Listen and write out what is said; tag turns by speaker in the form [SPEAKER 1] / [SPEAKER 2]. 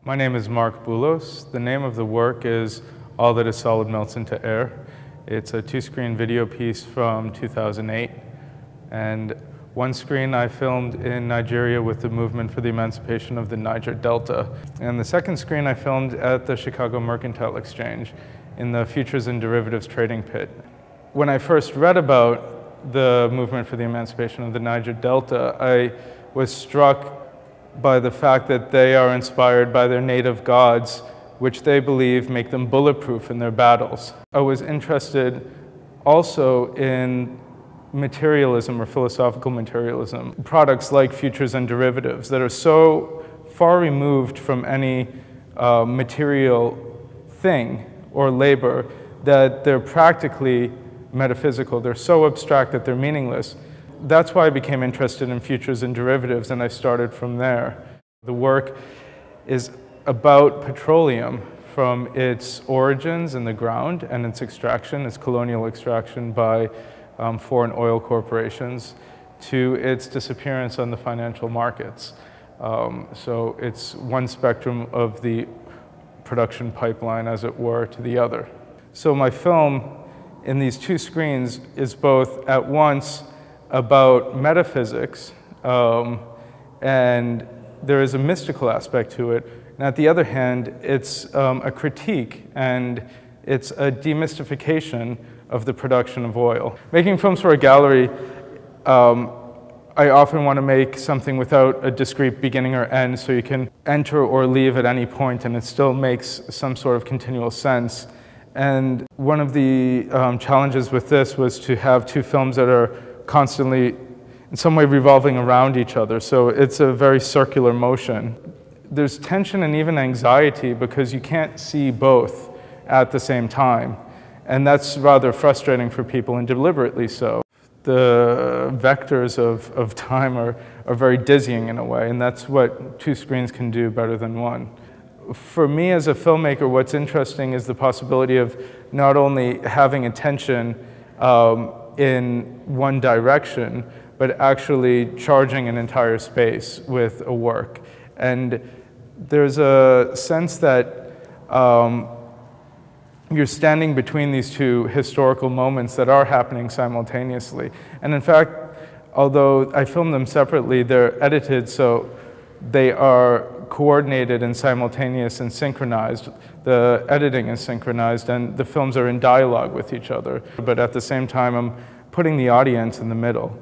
[SPEAKER 1] My name is Mark Boulos. The name of the work is All That Is Solid Melts Into Air. It's a two-screen video piece from 2008. And one screen I filmed in Nigeria with the movement for the emancipation of the Niger Delta. And the second screen I filmed at the Chicago Mercantile Exchange in the futures and derivatives trading pit. When I first read about the movement for the emancipation of the Niger Delta, I was struck by the fact that they are inspired by their native gods, which they believe make them bulletproof in their battles. I was interested also in materialism or philosophical materialism, products like futures and derivatives that are so far removed from any material thing or labor that they're practically metaphysical. They're so abstract that they're meaningless. That's why I became interested in futures and derivatives, and I started from there. The work is about petroleum from its origins in the ground and its extraction, its colonial extraction by foreign oil corporations, to its disappearance on the financial markets. So it's one spectrum of the production pipeline, as it were, to the other. So my film in these two screens is both at once about metaphysics, and there is a mystical aspect to it. And at the other hand, it's a critique and it's a demystification of the production of oil. Making films for a gallery, I often want to make something without a discrete beginning or end, so you can enter or leave at any point and it still makes some sort of continual sense. And one of the challenges with this was to have two films that are constantly, in some way, revolving around each other. So it's a very circular motion. There's tension and even anxiety because you can't see both at the same time. And that's rather frustrating for people, and deliberately so. The vectors of time are very dizzying in a way, and that's what two screens can do better than one. For me as a filmmaker, what's interesting is the possibility of not only having attention in one direction, but actually charging an entire space with a work. And there's a sense that you're standing between these two historical moments that are happening simultaneously. And in fact, although I filmed them separately, they're edited so they are coordinated and simultaneous and synchronized. The editing is synchronized and the films are in dialogue with each other. But at the same time, I'm putting the audience in the middle.